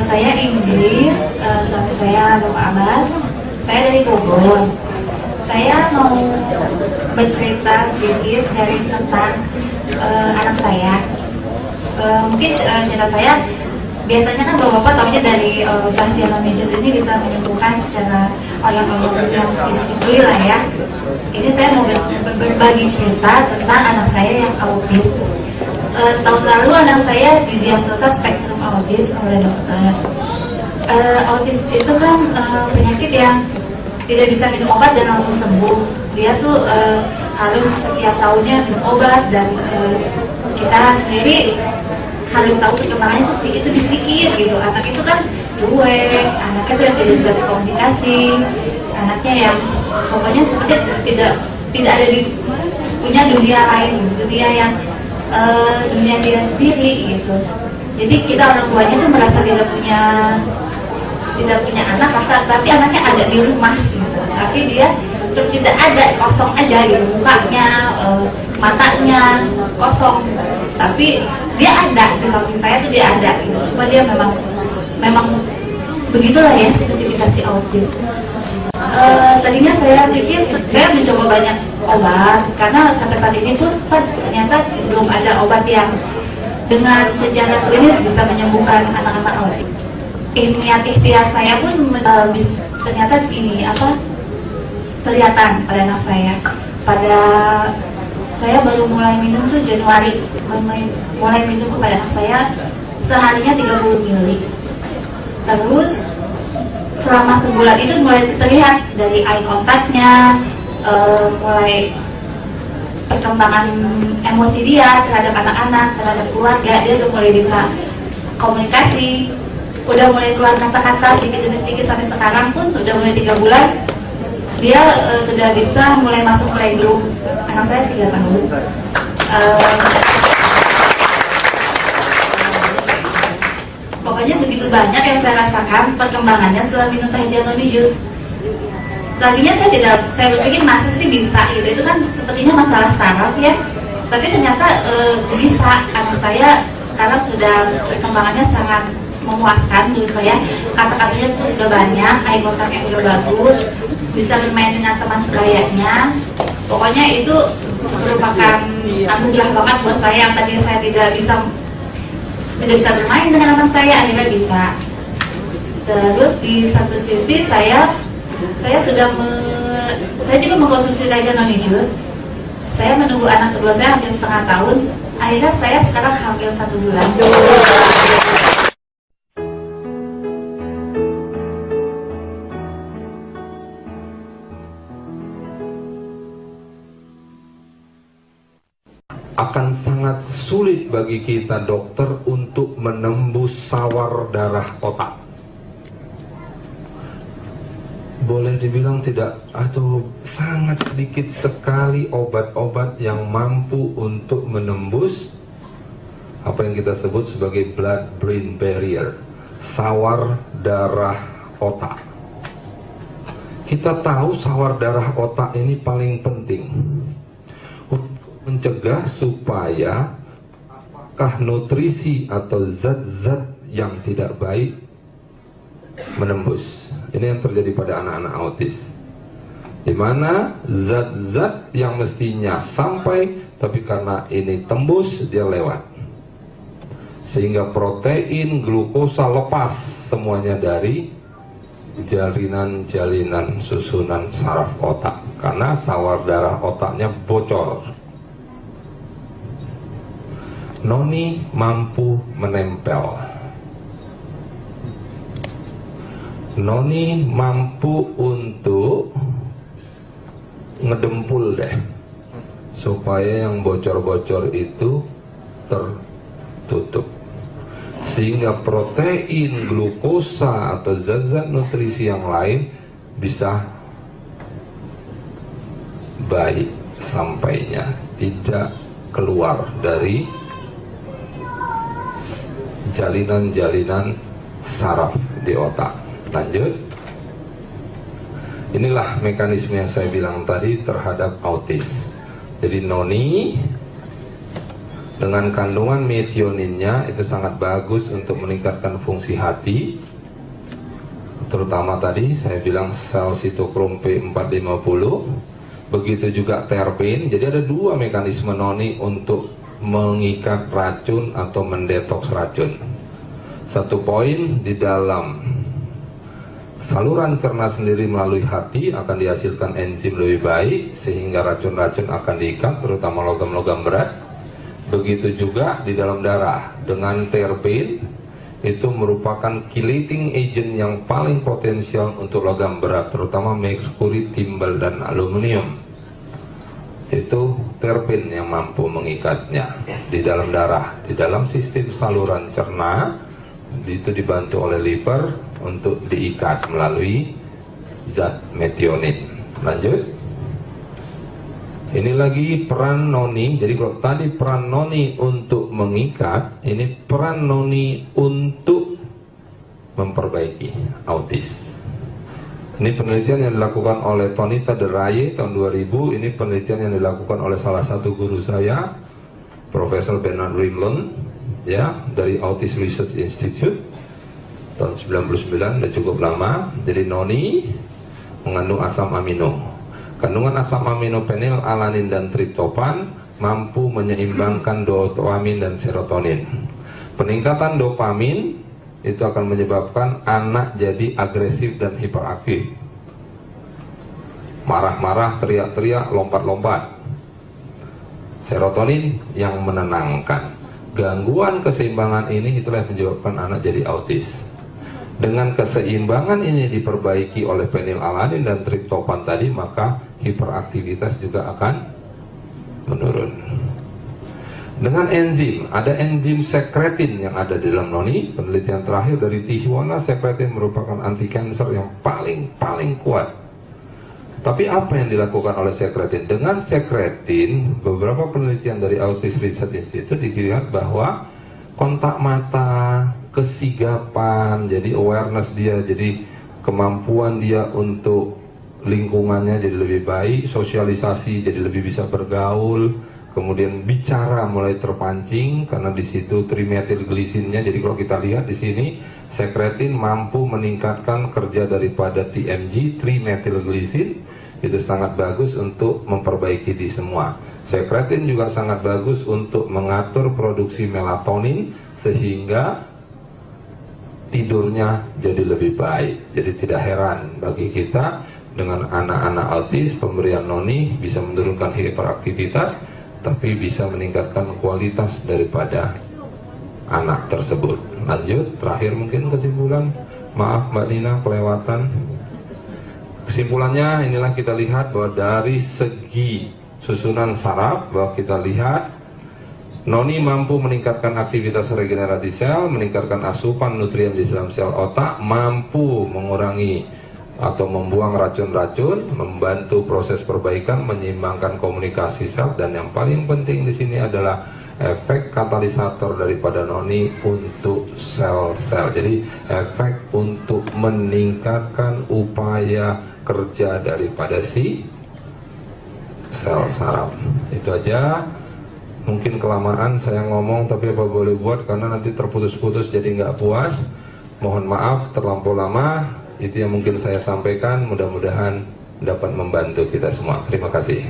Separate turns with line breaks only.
Saya Ingrid, suami saya Bapak Abbas. Saya dari Bogor. Saya mau bercerita sedikit, sharing tentang anak saya. Mungkin cerita saya, biasanya kan bapak-bapak taunya dari Bahtiyar Medis ini bisa menyembuhkan secara orang-orang yang disiplin lah ya. Ini saya mau berbagi cerita tentang anak saya yang autis. Setahun lalu anak saya didiagnosa spektrum autis oleh dokter. Autis itu kan penyakit yang tidak bisa minum obat dan langsung sembuh. Dia tuh harus setiap tahunnya minum obat, dan kita sendiri harus tahu perkembangannya itu sedikit demi sedikit gitu. Anak itu kan cuek, anaknya tuh yang tidak bisa berkomunikasi, anaknya yang pokoknya seperti tidak ada di punya dunia lain, dunia yang dunia dia sendiri gitu. Jadi kita orang tuanya tuh merasa tidak punya anak, tapi anaknya ada di rumah gitu. Tapi dia seperti tidak ada, kosong aja gitu, mukanya, matanya kosong, tapi dia ada di samping saya tuh, dia ada gitu. Cuma dia memang begitulah ya spesifikasi autis. Tadinya saya pikir saya mencoba banyak obat, karena sampai saat ini pun ternyata belum ada obat yang dengan secara klinis bisa menyembuhkan anak-anak autis. Niat ikhtiar saya pun ternyata ini kelihatan pada anak saya. Pada saya baru mulai minum tuh Januari, mulai minum kepada anak saya seharinya 30 ml. Terus selama sebulan itu mulai terlihat dari eye contact-nya, mulai perkembangan emosi dia terhadap anak-anak, terhadap keluarga. Dia udah mulai bisa komunikasi, udah mulai keluar kata-kata sedikit demi sedikit, sampai sekarang pun udah mulai 3 bulan dia sudah bisa mulai masuk playgroup. Anak saya 3 tahun. Pokoknya begitu banyak yang saya rasakan perkembangannya setelah minum teh Janoni Jus. Tadinya saya berpikir masa sih bisa gitu, itu kan sepertinya masalah saraf ya. Tapi ternyata bisa. Anak saya sekarang sudah perkembangannya sangat memuaskan menurut saya. Kata-katanya tuh udah banyak, eye contact-nya udah bagus, bisa bermain dengan teman sebayanya. Pokoknya itu merupakan anugerah banget buat saya, yang tadinya saya tidak bisa bermain dengan anak saya, akhirnya bisa. Terus di satu sisi saya juga mengkonsumsi Janoni Jus. Saya menunggu anak kedua saya hampir setengah tahun. Akhirnya saya sekarang hamil 1 bulan.
Akan sangat sulit bagi kita dokter untuk menembus sawar darah otak. Boleh dibilang tidak, atau sangat sedikit sekali obat-obat yang mampu untuk menembus apa yang kita sebut sebagai blood-brain barrier, sawar darah otak. Kita tahu sawar darah otak ini paling penting mencegah supaya apakah nutrisi atau zat-zat yang tidak baik menembus. Ini yang terjadi pada anak-anak autis, di mana zat-zat yang mestinya sampai, tapi karena ini tembus, dia lewat, sehingga protein, glukosa lepas semuanya dari jalinan-jalinan susunan saraf otak, karena sawar darah otaknya bocor. Noni mampu menempel. Noni mampu untuk ngedempul deh, supaya yang bocor-bocor itu tertutup, sehingga protein, glukosa atau zat-zat nutrisi yang lain bisa baik sampainya, tidak keluar dari jalinan-jalinan saraf di otak. Lanjut. Inilah mekanisme yang saya bilang tadi terhadap autis. Jadi Noni Dengan kandungan metioninnya itu sangat bagus untuk meningkatkan fungsi hati, terutama tadi saya bilang sel sitokrom P450. Begitu juga terpen. Jadi ada dua mekanisme noni untuk mengikat racun atau mendetoks racun. Satu poin, di dalam saluran cerna sendiri melalui hati akan dihasilkan enzim lebih baik sehingga racun-racun akan diikat, terutama logam-logam berat. Begitu juga di dalam darah dengan terpen, itu merupakan chelating agent yang paling potensial untuk logam berat, terutama merkuri, timbal, dan aluminium. Itu terpen yang mampu mengikatnya di dalam darah. Di dalam sistem saluran cerna itu dibantu oleh liver untuk diikat melalui zat metionin. Lanjut. Ini lagi peran noni. Jadi kalau tadi peran noni untuk mengikat, ini peran noni untuk memperbaiki autis. Ini penelitian yang dilakukan oleh Tonita de Raye tahun 2000. Ini penelitian yang dilakukan oleh salah satu guru saya, Profesor Bernard Rimland, ya, dari Autism Research Institute tahun 99, sudah cukup lama. Jadi noni mengandung asam amino. Kandungan asam amino fenilalanin dan triptofan mampu menyeimbangkan dopamin dan serotonin. Peningkatan dopamin itu akan menyebabkan anak jadi agresif dan hiperaktif. Marah-marah, teriak-teriak, lompat-lompat. Serotonin yang menenangkan. Gangguan keseimbangan ini itulah yang menyebabkan anak jadi autis. Dengan keseimbangan ini diperbaiki oleh fenilalanin dan triptofan tadi, maka hiperaktivitas juga akan menurun. Dengan enzim, ada enzim sekretin yang ada di dalam noni. Penelitian terakhir dari Tijuana, sekretin merupakan anti kanker yang paling kuat. Tapi apa yang dilakukan oleh sekretin? Dengan sekretin, beberapa penelitian dari Autism Research Institute dilihat bahwa kontak mata, kesigapan, jadi awareness dia, jadi kemampuan dia untuk lingkungannya jadi lebih baik, sosialisasi jadi lebih bisa bergaul, kemudian bicara mulai terpancing karena di situ trimetylglicinnya. Jadi kalau kita lihat di sini, sekretin mampu meningkatkan kerja daripada TMG, trimetylglicin. Itu sangat bagus untuk memperbaiki di semua. Sekretin juga sangat bagus untuk mengatur produksi melatonin sehingga tidurnya jadi lebih baik. Jadi tidak heran bagi kita dengan anak-anak autis, pemberian noni bisa menurunkan hiperaktivitas, tapi bisa meningkatkan kualitas daripada anak tersebut. Lanjut, terakhir mungkin kesimpulan. Maaf Mbak Nina, kelewatan. Kesimpulannya inilah, kita lihat bahwa dari segi susunan saraf, bahwa kita lihat noni mampu meningkatkan aktivitas regenerasi sel, meningkatkan asupan nutrien di dalam sel otak, mampu mengurangi atau membuang racun-racun, membantu proses perbaikan, menyeimbangkan komunikasi sel, dan yang paling penting di sini adalah efek katalisator daripada noni untuk sel-sel. Jadi efek untuk meningkatkan upaya kerja daripada si sel saraf. Itu aja. Mungkin kelamaan saya ngomong, tapi apa boleh buat, karena nanti terputus-putus jadi nggak puas. Mohon maaf terlampau lama. Itu yang mungkin saya sampaikan, mudah-mudahan dapat membantu kita semua. Terima kasih.